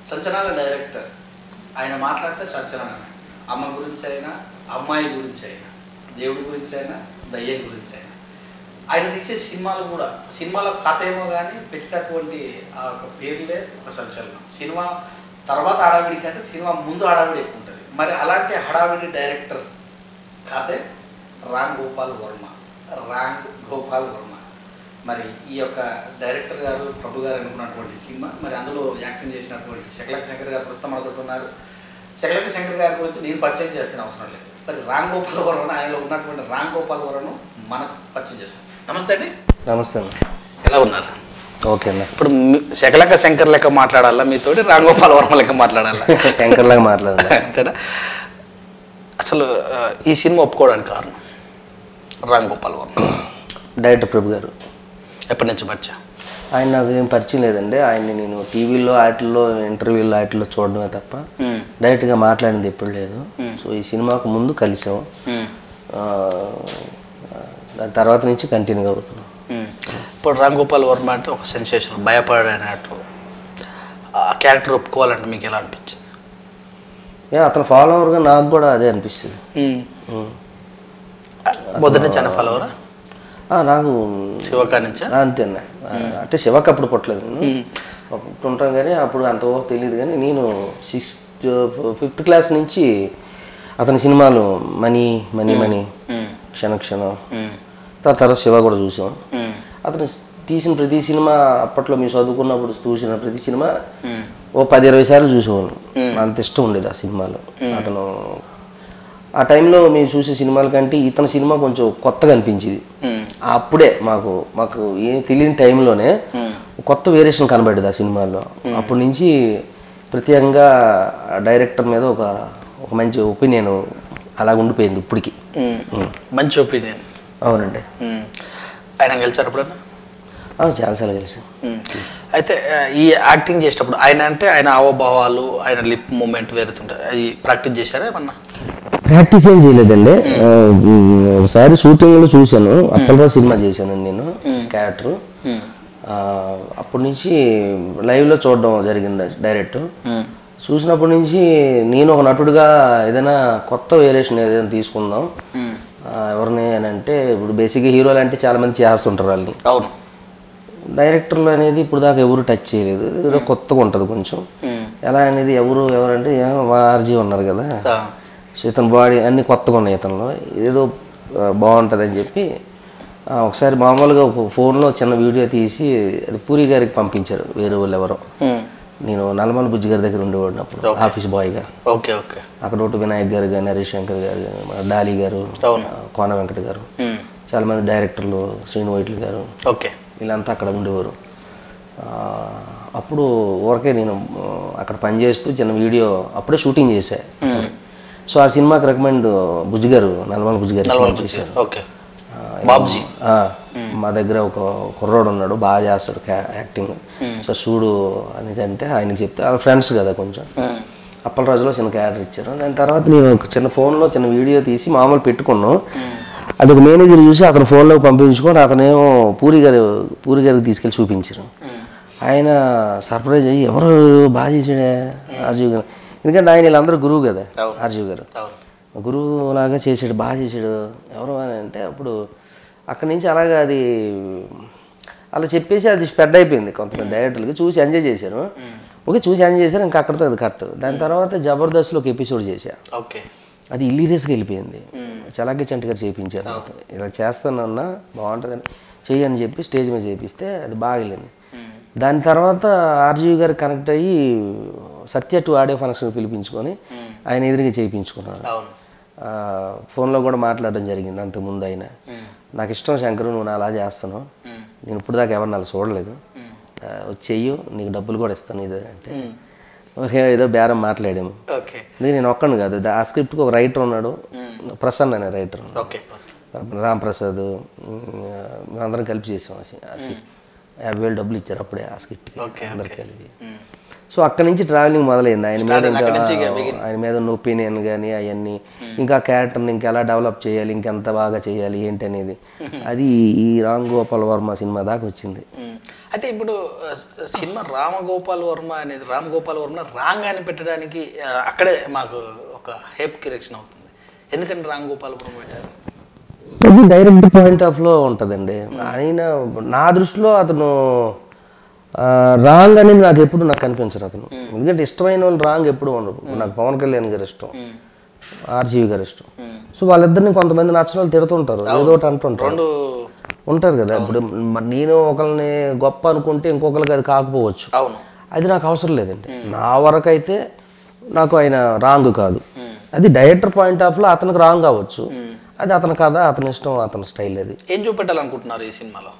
సంచలన డైరెక్టర్. ఆయన మాట్లాడితే సంచలనమే. అమ్మ గురించి అయినా, అమ్మాయి గురించి అయినా, దేవుడి గురించి అయినా, దయ్యం గురించి అయినా. ఆయన తీసే సినిమాలు కూడా, సినిమాల కథ ఏమో కానీ పెట్టినటువంటి ఆ ఒక పేర్లే ఒక సంచలనం. సినిమా తర్వాత హడావిడి కంటే సినిమా ముందు హడావిడి ఎక్కువ ఉంటుంది. మరి అలాంటి హడావిడి డైరెక్టర్ కథే రామ్ గోపాల్ వర్మ. మరి ఈ యొక్క డైరెక్టర్ గారు ప్రభు గారు అనుకున్నటువంటి సినిమా, మరి అందులో యాక్టింగ్ చేసినటువంటి శకలక శంకర్ గారు ప్రస్తుతం మనతో ఉన్నారు. శకలక శంకర్ గారి గురించి నేను పరిచయం చేసిన అవసరం లేదు. మరి రామ్ గోపాల్ వర్మ, ఆయనలో ఉన్నటువంటి రామ్ గోపాల్ వర్మను మనకు పరిచయం చేస్తాం. నమస్తే అండి. నమస్తే అండి. ఎలా ఉన్నారు? ఓకే అన్న. ఇప్పుడు శకలక శంకర్ లెక్క మాట్లాడాలా మీతోటి, రామ్ గోపాల్ వర్మ లెక్క మాట్లాడాలా? శంకర్ లాగా మాట్లాడాలి అంతేనా? అసలు ఈ సినిమా ఒప్పుకోవడానికి కారణం రామ్ గోపాల్ వర్మ డైరెక్టర్ ప్రభు గారు. ఎప్పటి నుంచి పరిచయం? ఆయన నాకు ఏం పరిచయం లేదండి. ఆయన్ని నేను టీవీలో వాటిల్లో ఇంటర్వ్యూలో వాటిల్లో చూడడమే తప్ప డైరెక్ట్గా మాట్లాడింది ఎప్పుడు లేదు. సో ఈ సినిమాకు ముందు కలిసాం, దాని తర్వాత నుంచి కంటిన్యూగా అవుతున్నాం. ఇప్పుడు రామ్ గోపాల్ వర్మ అంటే ఒక సెన్సేషన్, భయపడనట్టు. ఆ క్యారెక్టర్ ఒప్పుకోవాలంటే మీకు ఎలా అనిపించింది? అతను ఫాలోవర్గా నాకు కూడా అదే అనిపిస్తుంది. మొదటి నుంచి ఆయన ఫాలోవరా? నాకు శివకా నుంచి అంతేనా. అంటే శివకి అప్పుడు పుట్టలేదు, నేను పుట్టుంటాం కానీ అప్పుడు అంత తెలియదు. కానీ నేను 5th క్లాస్ నుంచి అతని సినిమాలు మనీ మనీ మనీ, క్షణ క్షణం, తర్వాత శివ కూడా చూసాం. అతను తీసిన ప్రతి సినిమా అప్పట్లో మేము చదువుకున్నప్పుడు చూసిన ప్రతి సినిమా ఓ 10-20 సార్లు చూసేవాళ్ళు. అంత ఇష్టం ఉండేది ఆ సినిమాలో. అతను ఆ టైంలో మేము చూసే సినిమాల కంటే ఇతని సినిమా కొంచెం కొత్తగా అనిపించింది. అప్పుడే మాకు ఏం తెలియని టైంలోనే కొత్త వేరియేషన్ కనబడేది ఆ సినిమాల్లో. అప్పటి నుంచి ప్రత్యేకంగా డైరెక్టర్ మీద ఒక మంచి ఒపీనియన్ అలా ఉండిపోయింది ఇప్పటికి. మంచి ఒపీనియన్. అవునండి. ఆయన గెలిచారు ఎప్పుడన్నా? చాలాసార్లు కలిసి. అయితే ఈ యాక్టింగ్ చేసేటప్పుడు ఆయన అంటే ఆయన హావభావాలు, ఆయన లిప్ మూమెంట్ వేరుతుంటాయి. అది ప్రాక్టీస్ చేశారా ఏమన్నా? ప్రాక్టీస్ ఏం చేయలేదండి. ఒకసారి షూటింగ్లో చూశాను, అప్పలరాజు సినిమా చేశానండి నేను క్యారెక్టర్. అప్పటి నుంచి లైవ్లో చూడడం జరిగింది డైరెక్ట్. చూసినప్పటి నుంచి నేను ఒక నటుడిగా ఏదైనా కొత్త వేరియేషన్ ఏదైనా తీసుకుందాం, ఎవరిని అని అంటే ఇప్పుడు బేసిక్గా హీరోలు అంటే చాలామంది చేస్తుంటారు వాళ్ళని. అవును. డైరెక్టర్లు అనేది ఇప్పుడు దాకా ఎవరు టచ్ చేయలేదు. ఏదో కొత్తగా ఉంటుంది కొంచెం. ఎలా అనేది ఎవరంటే ఆర్జీ ఉన్నారు కదా, సో ఇతని బాడీ అన్నీ కొత్తగా ఉన్నాయి ఇతనిలో, ఏదో బాగుంటుంది అని చెప్పి ఒకసారి మామూలుగా ఒక ఫోన్లో చిన్న వీడియో తీసి అది పూరి గారికి పంపించారు. వేరే వాళ్ళు ఎవరో, నేను నల్లమల బుజ్జి గారి దగ్గర ఉండేవాడిని అప్పుడు ఆఫీస్ బాయ్గా. Okay okay. అక్కడ ఒకటి వినాయక్ గారు కానీ, హరీష్ శంకర్ గారు కానీ, డాలీ గారు, కోన వెంకట గారు, చాలామంది డైరెక్టర్లు, శ్రీను వైట్ల గారు, ఓకే, వీళ్ళంతా అక్కడ ఉండేవారు. అప్పుడు ఊరికే నేను అక్కడ పనిచేస్తూ చిన్న వీడియో అప్పుడే షూటింగ్ చేశా. సో ఆ సినిమాకి రికమెండ్ బుజ్జి గారు, నల్లమల బుజ్జి గారు చేశారు. ఓకే. బాబ్జీ మా దగ్గర ఒక కుర్రోడు ఉన్నాడు, బాగా చేస్తాడు యాక్టింగ్, సో చూడు అనేది అంటే ఆయనకి చెప్తే వాళ్ళ ఫ్రెండ్స్ కదా కొంచెం. అప్పలరాజులో చిన్న క్యారెక్టర్ ఇచ్చారు. దాని తర్వాత నేను ఒక చిన్న ఫోన్లో చిన్న వీడియో తీసి మామూలు పెట్టుకున్నాను. అది ఒక మేనేజర్ చూసి అతను ఫోన్లో పంపించుకొని అతనేమో పూరి గారికి తీసుకెళ్ళి చూపించారు. ఆయన సర్ప్రైజ్ అయ్యి ఎవరు బాగా చేసాడే ఆర్జీవి గారు, ఎందుకంటే ఆయన వీళ్ళందరూ గురువు కదా, ఆర్జీవి గారు గురువు లాగా చేసాడు, బాగా చేసాడు ఎవరు అని అంటే అప్పుడు అక్కడి నుంచి అలాగా అది అలా చెప్పేసి అది స్ప్రెడ్ అయిపోయింది. కొంతమంది డైరెక్టర్లకి చూసి ఎంజాయ్ చేశారు. ఓకే, చూసి ఎంజాయ్ చేశారు, ఇంకా అక్కడితో అది కట్. దాని తర్వాత జబర్దస్త్లో ఒక ఎపిసోడ్ చేశా. ఓకే. అది ఇల్లీరియస్గా వెళ్ళిపోయింది. చలాకి చంటి గారు చేయించారు. ఇలా చేస్తానన్నా బాగుంటుందని చెయ్యని చెప్పి స్టేజ్ మీద చేపిస్తే అది బాగా వెళ్ళింది. దాని తర్వాత ఆర్జీవి గారు కనెక్ట్ అయ్యి సత్య 2 ఆడియో ఫంక్షన్ పిలిపించుకొని ఆయన ఎదురుగా చేయించుకున్నారు. ఫోన్లో కూడా మాట్లాడడం జరిగింది. అంతకుముందు ఆయన నాకు ఇష్టం శంకరు, నువ్వు అలా చేస్తాను, నేను ఇప్పుడు దాకా ఎవరిని అలా చూడలేదు, చెయ్యు, నీకు డబ్బులు కూడా ఇస్తాను ఇది అంటే ఓకే ఏదో బేరం మాట్లాడాము. అందుకే నేను ఒక్కను కాదు, ఆ స్క్రిప్ట్కి ఒక రైటర్ ఉన్నాడు, ప్రసన్న అనే రైటర్, రామ్ ప్రసాద్, మేమందరం కలిపి చేసాం ఆ స్క్రిప్ట్. 50,000 డబ్బులు ఇచ్చారు అప్పుడే ఆ స్కిట్కి అందరికి కలిపి. సో అక్కడి నుంచి ట్రావెలింగ్ మొదలైంది ఆయన మీద. ఇంకా ఆయన మీద ఉన్న ఒపీనియన్ కానీ అవన్నీ, ఇంకా క్యారెక్టర్ని ఇంకా ఎలా డెవలప్ చేయాలి, ఇంకెంత బాగా చేయాలి ఏంటి అనేది, అది ఈ రామ్ గోపాల్ వర్మ సినిమా దాకా వచ్చింది. అయితే ఇప్పుడు సినిమా రామ్ గోపాల్ వర్మ రాంగ్ అని పెట్టడానికి అక్కడే మాకు ఒక హేప్ కరెక్షన్ అవుతుంది. ఎందుకంటే రామ్ గోపాల్ వర్మ పెట్టారు? అది డైరెక్ట్ పాయింట్ ఆఫ్లో ఉంటుందండి. ఆయన నా దృష్టిలో అతను రాంగ్ అనేది నాకు ఎప్పుడు నాకు కనిపించరు అతను. ఎందుకంటే ఇష్టమైన వాళ్ళు రాంగ్ ఎప్పుడు ఉండరు. నాకు పవన్ కళ్యాణ్ గారు ఇష్టం, ఆర్జీవి గారు ఇష్టం. సో వాళ్ళిద్దరిని కొంతమంది నచ్చిన వాళ్ళు తిడుతుంటారు, ఏదో ఒకటి అంటుంటారు ఉంటారు కదా. ఇప్పుడు నేను ఒకరిని గొప్ప అనుకుంటే ఇంకొకరికి అది కాకపోవచ్చు, అది నాకు అవసరం లేదండి. నా వరకు అయితే నాకు ఆయన రాంగ్ కాదు. అది డైరెక్టర్ పాయింట్ ఆఫ్లో అతనికి రాంగ్ కావచ్చు, అది అతని కథ, అతని ఇష్టం, అతని స్టైల్. అది ఏం చూపెట్టాలనుకుంటున్నారు ఈ సినిమాలో?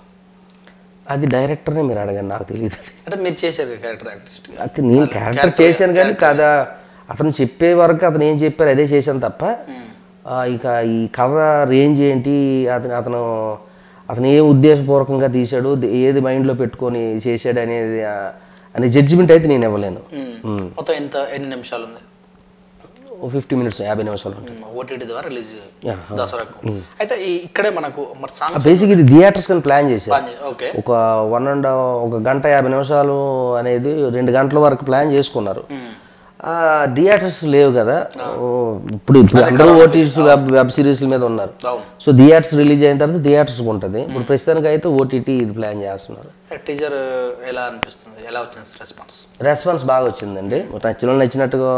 అది డైరెక్టర్నే మీరు అడగండి, నాకు తెలియదు. అంటే మీరు చేశారు క్యారెక్టర్ ఆర్టిస్ట్? అది నేను క్యారెక్టర్ చేశాను కానీ కథ అతను చెప్పే వరకు అతను ఏం చెప్పారు అదే చేశాను తప్ప ఇక ఈ కథ రేంజ్ ఏంటి, అతను ఏ ఉద్దేశపూర్వకంగా తీశాడు, ఏది మైండ్లో పెట్టుకొని చేశాడు అనే జడ్జిమెంట్ అయితే నేను ఇవ్వలేను. మొత్తం ఎన్ని నిమిషాలు ఉంది? 50 minutes, 50 నిమిషాలు ఉంటుంది. ఓటీటీ ద్వారా రిలీజ్ దసరాకు. అయితే ఇక్కడే మనకు బేసిక్ ఇది థియేటర్స్ కానీ ప్లాన్ చేశారు. ఒక 1 గంట 50 నిమిషాలు అనేది 2 గంటల వరకు ప్లాన్ చేసుకున్నారు. థియేటర్స్ లేవు కదా, ఇప్పుడు అందరూ ఓటీటీస్ వెబ్ సిరీస్ల మీద ఉన్నారు. సో థియేటర్స్ రిలీజ్ అయిన తర్వాత థియేటర్స్ ఉంటుంది. ఇప్పుడు ప్రస్తుతానికి అయితే ఓటీటీ ఇది ప్లాన్ చేస్తున్నారు. టీజర్ ఎలా అనిపిస్తుంది, ఎలా వచ్చింది రెస్పాన్స్? బాగా వచ్చిందండి. నచ్చినట్టుగా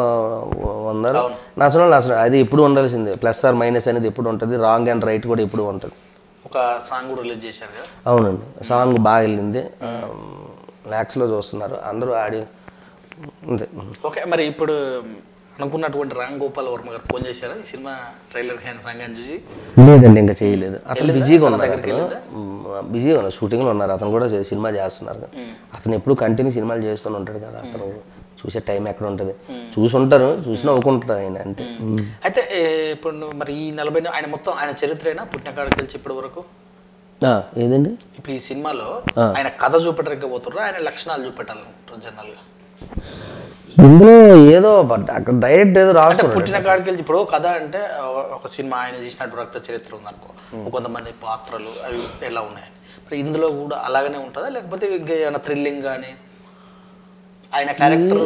ఉన్నారు. నచ్చిన అసలు అది ఎప్పుడు ఉండాల్సిందే. ప్లస్ ఆర్ మైనస్ అనేది ఎప్పుడు ఉంటుంది, రాంగ్ అండ్ రైట్ కూడా ఎప్పుడు ఉంటుంది. ఒక సాంగ్ రిలీజ్ చేశారు కదా? అవునండి, సాంగ్ బాగా వెళ్ళింది, లాక్స్లో చూస్తున్నారు అందరూ ఆడి అంతే. ఓకే, మరి ఇప్పుడు అనుకున్నటువంటి రామ్ గోపాల్ వర్మ గారు ఫోన్ చేశారా ఈ సినిమా ట్రైలర్ సంఘాన్ని చూసి? లేదండి, ఇంకా చేయలేదు. అతను బిజీగా ఉన్నారు, షూటింగ్లో ఉన్నారు. అతను కూడా సినిమా చేస్తున్నారు. అతను ఎప్పుడు కంటిన్యూ సినిమాలు చేస్తూనే ఉంటాడు కదా, అతను చూసే టైం ఎక్కడ ఉంటుంది, చూసుంటారు, చూసినా ఒప్పుకుంటారు ఆయన అంతే. అయితే ఇప్పుడు మరి ఈ 40 ఆయన మొత్తం ఆయన చరిత్రేనా పుట్టిన కాడికి వెళ్ళి ఇప్పటి వరకు? ఏదండి ఇప్పుడు ఈ సినిమాలో ఆయన కథ చూపెట్టడానికి పోతుర్రా, ఆయన లక్షణాలు చూపెట్టాలనుకుంటారు జనరల్గా? ఇందులో ఏదో డైరెక్ట్ ఏదో రాష్ట్ర పుట్టిన కాడికి వెళ్ళి ఇప్పుడు కథ అంటే ఒక సినిమా ఆయన చేసినట్టు రక్త చరిత్ర ఉందనుకో, కొంతమంది పాత్రలు అవి ఎలా ఉన్నాయని, మరి ఇందులో కూడా అలాగనే ఉంటుందా లేకపోతే ఇంకా ఏమైనా థ్రిల్లింగ్ కానీ ఆయన క్యారెక్టర్?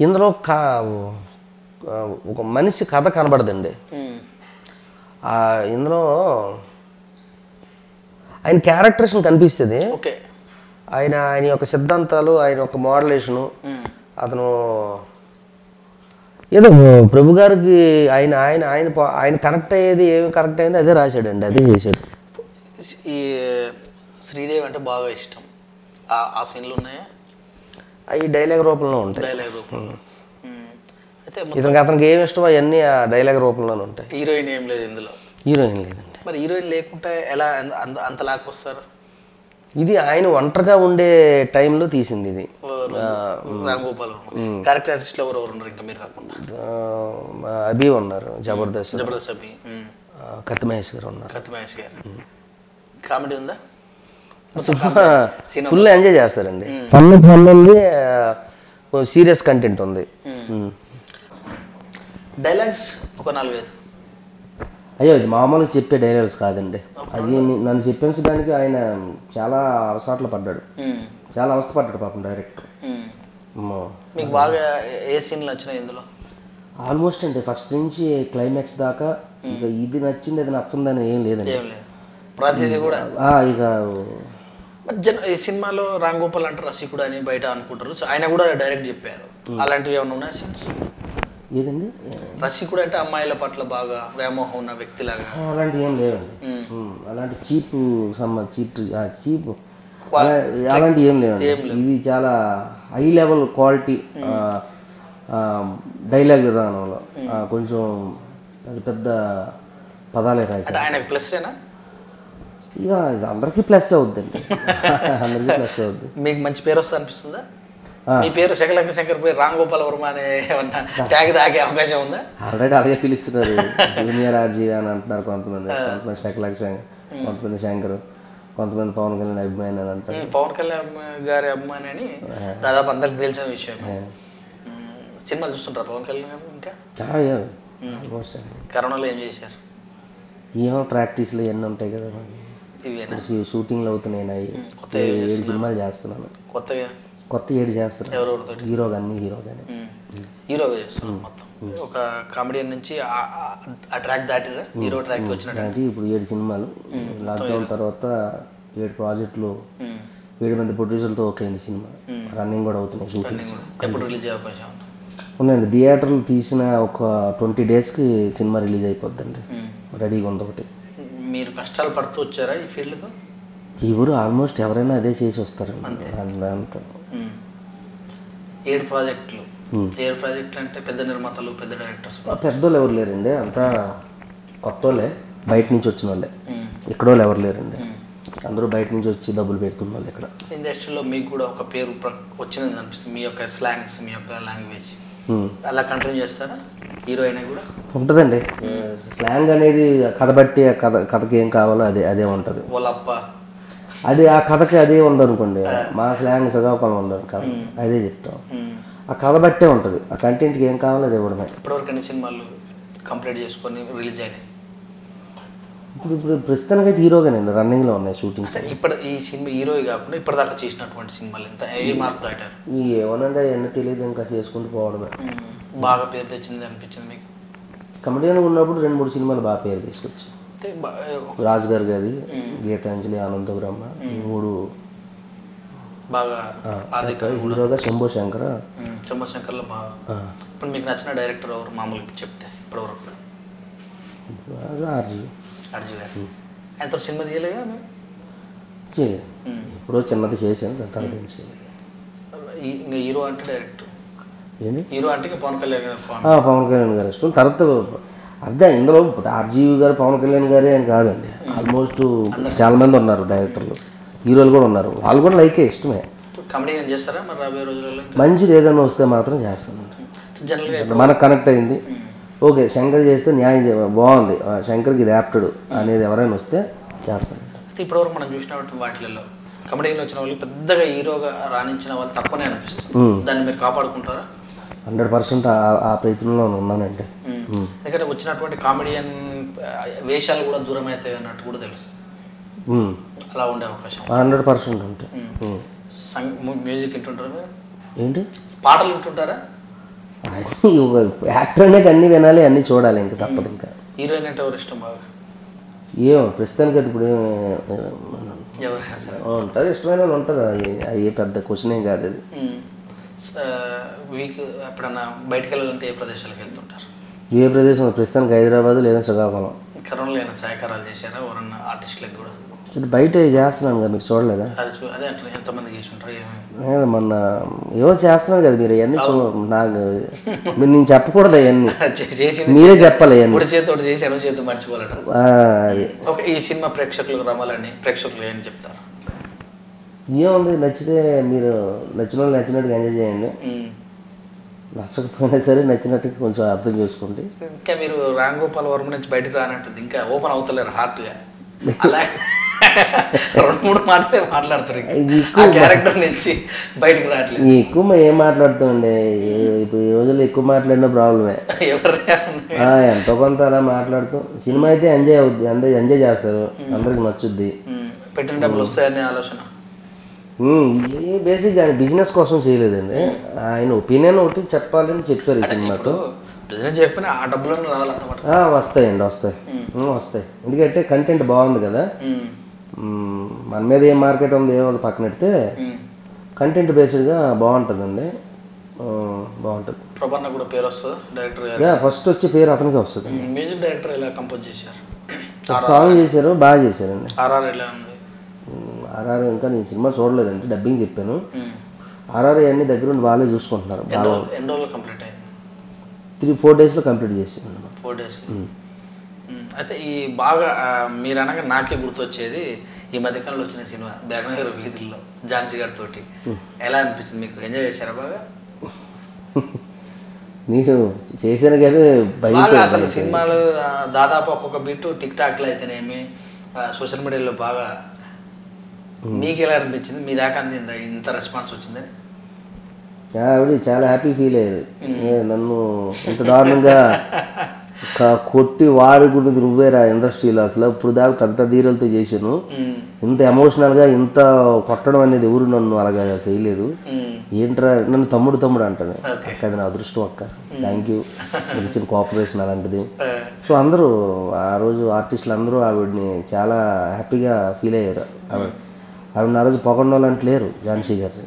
ఇందులో ఒక మనిషి కథ కనబడదండి. ఇందులో ఆయన క్యారెక్టర్స్ కనిపిస్తుంది. ఓకే, ఆయన యొక్క సిద్ధాంతాలు, ఆయన యొక్క మోడలేషను, అతను ఏదో ప్రభు గారికి ఆయన ఆయన ఆయన ఆయన కనెక్ట్ అయ్యేది, ఏమి కనెక్ట్ అయింది అదే రాశాడండి, అదే చేశాడు. ఈ శ్రీదేవి అంటే బాగా ఇష్టం, ఆ సీన్లు ఉన్నాయా? అవి డైలాగ్ రూపంలో ఉంటాయి. డైలాగ్ రూపంలో అయితే అతనికి ఏమి ఇష్టం అవన్నీ ఆ డైలాగ్ రూపంలోనే ఉంటాయి. హీరోయిన్ ఏం లేదు ఇందులో? హీరోయిన్ లేదండి. మరి హీరోయిన్ లేకుంటే ఎలా అంత లాక్కొస్తారు? ఇది ఆయన ఒంటరిగా ఉండే టైంలో తీసింది ఇది. రామ్ గోపాల్ క్యారెక్టర్ ఆర్టిస్ట్లో ఎవరు ఉన్నారు ఇంకా మీరు కాకుండా? అభి ఉన్నారు, జబర్దస్త్ అభి, కత్తి మహేష్ గారు ఉన్నారు. కత్తి మహేష్ గారు కామెడీ ఉందా? ఫుల్ ఎంజాయ్ చేస్తారండి. ఫన్ ఉంది, సీరియస్ కంటెంట్ ఉంది. డైలాగ్స్ ఒక 4-5? అయ్యో, ఇది మామూలుగా చెప్పే డైలాగ్స్ కాదండి. అది నన్ను చెప్పించడానికి ఆయన చాలా అవసరాలు పడ్డాడు, చాలా అవస్థ పడ్డాడు పాపం డైరెక్టర్. మీకు బాగా ఏ సీన్లు నచ్చినాయి ఇందులో? ఆల్మోస్ట్ అంటే ఫస్ట్ నుంచి క్లైమాక్స్ దాకా ఇక ఇది నచ్చింది అది నచ్చిందని ఏం లేదండి. ప్రతిదీ కూడా ఇక ఈ సినిమాలో రామ్ గోపాల్ అంటే రసికుడు అని బయట అనుకుంటారు, సో ఆయన కూడా డైరెక్ట్ చెప్పారు. అలాంటివి ఏమైనా ఉన్నాయా సీన్స్? ఏదండి? రసికుడు అంటే అమ్మాయిల పట్ల బాగా వ్యామోహం ఉన్న వ్యక్తిలాగా అలాంటివి ఏం లేవండి. అలాంటి చీప్ అలాంటివి ఏం లేవండి. ఇది చాలా హై లెవెల్ క్వాలిటీ డైలాగ్ విధానంలో కొంచెం పెద్ద పెద్ద పదాలే రాశారు. ఆయనకు ప్లస్ ఏనా? ఇక ఇది అందరికీ ప్లస్ అవుద్దండి, అందరికీ ప్లస్ అవుద్ది. మీకు మంచి పేరు వస్తుంది అనిపిస్తుందా? మీ పేరు శకలంక శంకర్ పేరు రామ్ గోపాల్ వర్మ అనే ట్యాగ్ తాగే అవకాశం ఉందా? ఆల్రెడీ అలాగే పిలుస్తున్నారు, జూనియర్ ఆర్జీ అని అంటున్నారు కొంతమంది, శకలంక శంకర్, కొంతమంది శంకర్, కొంతమంది పవన్ కళ్యాణ్ అభిమాని అని అంటారు. పవన్ కళ్యాణ్ గారి అభిమాని అని దాదాపు అందరికి తెలిసిన విషయం. సినిమాలు చూస్తుంటారు పవన్ కళ్యాణ్ గారు ఇంకా ఆల్మోస్ట్ అండి. కరోనాలో ఏం చేశారు? ఏమో ప్రాక్టీస్లు ఇవన్నీ ఉంటాయి కదా, షూటింగ్లు అవుతున్నాయి. కొత్త 7 సినిమాలు చేస్తున్నాను. కొత్త 7 చేస్తున్నాను. ఎవరెవరితో? అన్ని హీరోగా చేస్తున్నాను మొత్తం. ఒక కామెడియన్ నుంచి ఆ ట్రాక్ దాటిరా హీరో ట్రాక్ వచ్చినట్టు. ఇప్పుడు 7 సినిమాలు. లాక్డౌన్ తర్వాత 7 ప్రాజెక్టులు, 7 మంది ప్రొడ్యూసర్లతో ఓకే అయింది సినిమా. రన్నింగ్ కూడా అవుతున్నాయి షూటింగ్. ఎప్పుడు రిలీజ్ అయ్యే అవకాశం ఉన్నాయండి? థియేటర్లు తీసిన ఒక 20 డేస్కి సినిమా రిలీజ్ అయిపోద్దండి. రెడీగా ఉంది ఒకటి. మీరు కష్టాలు పడుతూ వచ్చారా ఈ ఫీల్డ్కు? ఎవరు ఆల్మోస్ట్ ఎవరైనా అదే చేసి వస్తారు అంతే. అంత 7 ప్రాజెక్టులు. 7 ప్రాజెక్టులు అంటే పెద్ద నిర్మాతలు, పెద్ద డైరెక్టర్స్. పెద్దోళ్ళు ఎవరు లేరండి, అంతా కొత్త వాళ్ళే, బయట నుంచి వచ్చిన వాళ్ళే. ఇక్కడ వాళ్ళు ఎవరు లేరండి, అందరూ బయట నుంచి వచ్చి డబ్బులు పెడుతున్న వాళ్ళు. ఇక్కడ ఇండస్ట్రీలో మీకు కూడా ఒక పేరు వచ్చిందని అనిపిస్తుంది, మీ యొక్క స్లాంగ్స్, మీ యొక్క లాంగ్వేజ్ అలా కంటిన్యూ చేస్తారా హీరోయిన్ కూడా? ఉంటుందండి. స్లాంగ్ అనేది కథ బట్టి, కథకి ఏం కావాలో అదే ఉంటుంది. వాళ్ళప్ప అది ఆ కథకి అదే ఉండదనుకోండి, మా స్లాంగ్ చదవకుండా ఉండదు కథ, అదే చెప్తాం. ఆ కథ బట్టే ఉంటుంది, ఆ కంటెంట్కి ఏం కావాలో అది ఇవ్వడమే. ఇప్పటివరకు అన్ని సినిమాలు కంప్లీట్ చేసుకొని రిలీజ్ అయినాయి? ఇప్పుడు ప్రస్తుతానికైతే హీరోగానండి, రన్నింగ్లో ఉన్నాయి షూటింగ్స్. ఇప్పుడు ఈ సినిమా హీరో కాకుండా ఇప్పటిదాకా చేసినటువంటి సినిమాలు ఎంత ఏ మార్క్ దాటారు? ఏమనండి అవన్నీ తెలియదు, ఇంకా చేసుకుంటూ పోవడమే. బాగా పేరు తెచ్చింది అనిపించింది మీకు? కమెడియన్గా ఉన్నప్పుడు 2-3 సినిమాలు బాగా పేరు తీసుకొచ్చి, రాజు గారు గది, గీతాంజలి, ఆనంద బ్రహ్మ, ఈ 3 బాగా ఆర్థిక. హీరోగా శంభో శంకర. శంభో శంకర్లో బాగా. ఇప్పుడు మీకు నచ్చిన డైరెక్టర్ ఎవరు మామూలుగా చెప్తే ఇప్పటివరకు? ఆర్జీ గారు. ఆయనతో సినిమా తీయలేగా? ఇప్పుడు చిన్నది చేశాను, తర్వాత ఇంకా హీరో అంటే డైరెక్ట్ ఏంటి? హీరో అంటే పవన్ కళ్యాణ్ గారు. పవన్ కళ్యాణ్ గారు ఇష్టం. తర్వాత అదే ఇందులో ఇప్పుడు ఆర్జీవి గారు పవన్ కళ్యాణ్ గారే అని కాదండి, ఆల్మోస్ట్ చాలా మంది ఉన్నారు డైరెక్టర్లు, హీరోలు కూడా ఉన్నారు, వాళ్ళు కూడా లైకే, ఇష్టమే. కమెడీ చేస్తారా మరి రాబోయే రోజుల్లో? మంచిది ఏదైనా వస్తే మాత్రం చేస్తానండి. జనరల్గా మనకు కనెక్ట్ అయింది, ఓకే శంకర్ చేస్తే న్యాయం బాగుంది, శంకర్కి ఇది యాప్టెడ్ అనేది ఎవరైనా వస్తే చేస్తాను. ఇప్పటివరకు మనం చూసినటువంటి వాటిలలో కమెడీలో వచ్చిన వాళ్ళు పెద్దగా హీరోగా రాణించిన వాళ్ళు తప్పనే అనిపిస్తుంది, దాన్ని మీరు కాపాడుకుంటారా? 100% ఆ ప్రయత్నంలో ఉన్నానండి. ఎందుకంటే వచ్చినటువంటి కామెడియన్ వేషాలు కూడా దూరం అవుతాయి అన్నట్టు కూడా తెలుసు, అలా ఉండే అవకాశం 100% ఉంటాయి. మ్యూజిక్ వింటుంటారా మీరు? ఏంటి పాటలు వింటుంటారా? యాక్టర్ అనేది అన్నీ వినాలి, అన్నీ చూడాలి, ఇంకా తప్పదు. ఇంకా హీరోయిన్ అంటే ఎవరు ఇష్టం బాగా? ఏమో ప్రస్తుతానికి అది ఇప్పుడు ఎవరు ఉంటుంది, ఇష్టమైన వాళ్ళు ఉంటుంది, అయ్యే పెద్ద క్వశ్చన్ ఏం కాదు అది. వీక్ ఎప్పుడన్నా బయటకు వెళ్ళాలంటే ఏ ప్రదేశాలకు వెళ్తుంటారు? ఏ ప్రదేశం? ప్రస్తుతానికి హైదరాబాద్ లేదా శ్రీకాకుళం. కరోనాలో ఏమైనా సహకారాలు చేశారా ఎవరన్నా ఆర్టిస్టులకు కూడా? బయట చేస్తున్నాను కదా, మీరు చూడలేదా? అదే అంటారు, ఎంతమంది చేసి ఉంటారు? మొన్న ఏవో చేస్తున్నాను కదా మీరు, అవన్నీ నాకు మీరు నేను చెప్పకూడదు, అవన్నీ మీరే చెప్పాలి. అవన్నీ చేతితో చేసి చేతి మర్చిపోవాలట. ఓకే, ఈ సినిమా ప్రేక్షకులకు రమ్మాలని ప్రేక్షకులు ఏం చెప్తారు? ఏముంది, నచ్చితే మీరు నచ్చిన వాళ్ళు నచ్చినట్టుగా ఎంజాయ్ చేయండి, నచ్చకపోయినా సరే నచ్చినట్టుగా కొంచెం అర్థం చేసుకోండి. ఇంకా మీరు రామ్ గోపాల్ వర్మ నుంచి బయటకు రానట్టుంది, ఇంకా ఓపెన్ అవుతలేరు హార్ట్గా, అలా 2-3 మాటలే మాట్లాడతారు, క్యారెక్టర్ నుంచి బయటకు రావట్లేదు. ఎక్కువ ఏం మాట్లాడుతామండి, ఇప్పుడు ఈ రోజుల్లో ఎక్కువ మాట్లాడిన ప్రాబ్లమే. ఎంతో కొంత అలా మాట్లాడుతాం. సినిమా అయితే ఎంజాయ్ అవుద్ది, అందరూ ఎంజాయ్ చేస్తారు, అందరికి నచ్చుద్ది, పెట్టిన డబ్బులు వస్తాయనే ఆలోచన. బేసిక్గా ఆయన బిజినెస్ కోసం చేయలేదండి, ఆయన ఒపీనియన్ ఒకటి చెప్పాలని చెప్పారు ఈ సినిమాతో. బిజినెస్ చెప్పినా ఆ డబ్బులను రావాలంత వస్తాయండి, వస్తాయి. ఎందుకంటే కంటెంట్ బాగుంది కదా, మన మీద ఏం మార్కెట్ ఉంది ఏమో పక్కన పెడితే కంటెంట్ బేస్డ్గా బాగుంటుందండి, బాగుంటుంది. ప్రభన్న కూడా పేరు వస్తుంది డైరెక్టర్ గారు, ఫస్ట్ వచ్చే పేరు అతనికి వస్తుంది. మ్యూజిక్ డైరెక్టర్ ఎలా కంపోజ్ చేశారు? సాంగ్ చేశారు, బాగా చేశారండి. ఆర్ఆర్ ఎలా ఉంది? ఆర్ఆర్ ఇంకా నేను సినిమా చూడలేదండి, డబ్బింగ్ చెప్పాను. ఆర్ఆర్ అన్ని దగ్గర ఉండి వాళ్ళే చూసుకుంటున్నారు. ఎన్ని రోజులు కంప్లీట్ అయింది? 3-4 డేస్లో కంప్లీట్ చేసాను. 4 డేస్. అయితే ఈ బాగా మీరు అనగా నాకే గుర్తొచ్చేది ఈ మధ్యకాలంలో వచ్చిన సినిమా బేగనగర్ వీధుల్లో ఝాన్సీ గారితో. ఎలా అనిపించింది మీకు? ఎంజాయ్ చేశారా బాగా? నేను చేశాను కానీ బాగా అసలు సినిమాలు దాదాపు ఒక్కొక్క బిట్టు టిక్ టాక్లో అయితేనేమి సోషల్ మీడియాలో బాగా మీకు ఎలా అనిపించింది? మీ దాకా అందిందా ఇంత రెస్పాన్స్ వచ్చిందని? ఆవిడ చాలా హ్యాపీ ఫీల్ అయ్యేది. నన్ను ఇంత దారుణంగా కొట్టి వాడి గురించి నువ్వేరా ఇండస్ట్రీలో అసలు ఇప్పుడు దాకా పెద్ద ధీరలతో చేశాను, ఇంత ఎమోషనల్గా ఇంత కొట్టడం అనేది ఎవరు నన్ను అలాగా చేయలేదు, ఏంట్రా నన్ను తమ్ముడు అంటాను. అక్క అది నా అదృష్టం అక్క, థ్యాంక్ యూ ఇచ్చిన కోఆపరేషన్ అలాంటిది. సో అందరూ ఆ రోజు ఆర్టిస్టులు అందరూ ఆవిడని చాలా హ్యాపీగా ఫీల్ అయ్యారు. ఆవిడ ఆ రోజు పొగండోళ్ళు అంటే లేరు ఝాన్సీ గారు,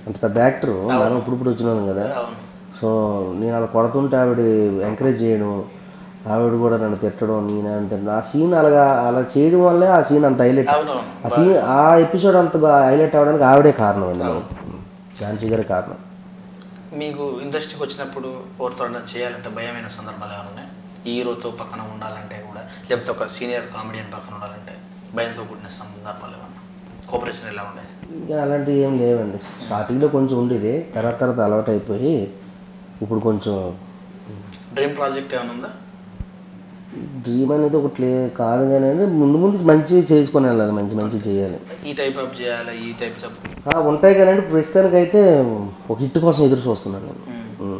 అంత పెద్ద యాక్టరు, మనం ఇప్పుడు వచ్చిన వాళ్ళం కదా. సో నేను అలా కొడుతుంటే ఆవిడ ఎంకరేజ్ చేయడం, ఆవిడ కూడా నన్ను తిట్టడం, నేను అంటే ఆ సీన్ అలా చేయడం వల్లే ఆ సీన్ అంత హైలైట్, ఆ ఎపిసోడ్ అంత హైలైట్ అవ్వడానికి ఆవిడే కారణం అండి, ఝాన్సీ గారే కారణం. మీకు ఇండస్ట్రీకి వచ్చినప్పుడు ఎవరితో చేయాలంటే భయమైన సందర్భాలు ఏమైనా ఉన్నాయి? హీరోతో పక్కన ఉండాలంటే కూడా, లేకపోతే ఒక సీనియర్ కామెడియన్ పక్కన ఉండాలంటే భయంతో కూడిన సందర్భాలు ఏమన్నా? కోఆపరేషన్ ఎలా ఉండేది? ఇంకా అలాంటివి ఏం లేవండి. స్టార్టింగ్లో కొంచెం ఉండేది, తర్వాత అలవాటు అయిపోయి ఇప్పుడు కొంచెం. డ్రీమ్ ప్రాజెక్ట్ ఏమైనా ఉందా? డ్రీమ్ అనేది ఒకటి కాదు కానీ ముందు మంచి చేసుకొని వెళ్ళాలి, మంచి చేయాలి, ఈ టైప్ ఆఫ్ చేయాలి, ఈ టైప్ ఉంటాయి కానీ ప్రస్తుతానికి అయితే ఒక హిట్ కోసం ఎదురు చూస్తున్నాను నేను.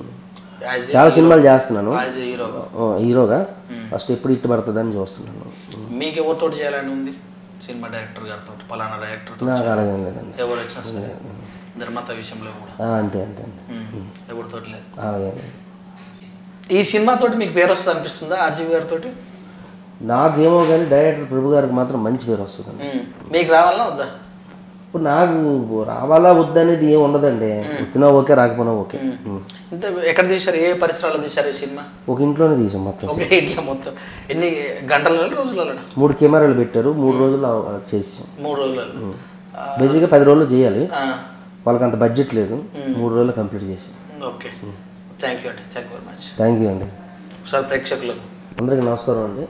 చాలా సినిమాలు చేస్తున్నాను హీరోగా, ఫస్ట్ ఎప్పుడు హిట్ పడుతుందని చూస్తున్నాను. మీకు ఎవరితో చేయాలని ఉంది? సినిమా డైరెక్టర్ గారితో, పలానా డైరెక్టర్? నాకు అలాగేం లేదండి, ఎవరు వచ్చినా సరే నిర్మాత విషయంలో కూడా అంతే ఎవరితో లేదు. అలాగే. ఈ సినిమాతోటి మీకు పేరు వస్తుంది అనిపిస్తుందా ఆర్జీవి గారితో? నాకేమో కానీ డైరెక్టర్ ప్రభు గారికి మాత్రం మంచి పేరు వస్తుంది. మీకు రావాలా వద్దా? ఇప్పుడు నాకు రావాలా వద్దనేది ఏం ఉండదండి, వచ్చినా ఓకే రాకపోయినా ఓకే. ఇంత ఎక్కడ తీశారు, ఏ పరిసరాలు తీశారు ఈ సినిమా? ఒక ఇంట్లోనే తీసాం మొత్తం. ఒక ఇంట్లో మొత్తం ఎన్ని గంటలలో, రోజులలో? 3 కెమెరాలు పెట్టారు, 3 రోజులు చేసాం. 3 రోజులలో బేసిక్గా 10 రోజులు చేయాలి, వాళ్ళకి అంత బడ్జెట్ లేదు, 3 రోజులు కంప్లీట్ చేసాం. ఓకే, థ్యాంక్ యూ అండి, thank you very much. Thank you అండి. ఒకసారి ప్రేక్షకులకు అందరికీ నమస్కారం అండి.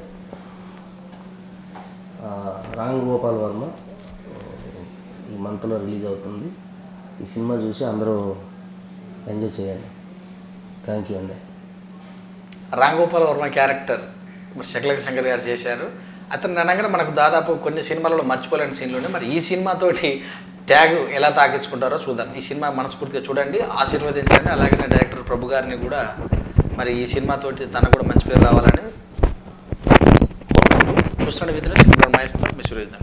రామ్ గోపాల్ వర్మ ఈ మంత్లో రిలీజ్ అవుతుంది. ఈ సినిమా చూసి అందరూ ఎంజాయ్ చేయండి. థ్యాంక్ యూ అండి. రామ్ గోపాల్ వర్మ క్యారెక్టర్ ఇప్పుడు శకలక శంకర్ గారు చేశారు. అతను అనగానే మనకు దాదాపు కొన్ని సినిమాలలో మర్చిపోలేని సీన్లు ఉన్నాయి. మరి ఈ సినిమాతోటి ట్యాగ్ ఎలా తాకించుకుంటారో చూద్దాం. ఈ సినిమా మనస్ఫూర్తిగా చూడండి, ఆశీర్వదించండి. అలాగే డైరెక్టర్ ప్రభు గారిని కూడా మరి ఈ సినిమాతోటి తనకు కూడా మంచి పేరు రావాలని చూస్తున్న విధంగా సినిమా మహేష్తో మిశ్రీద్దాం.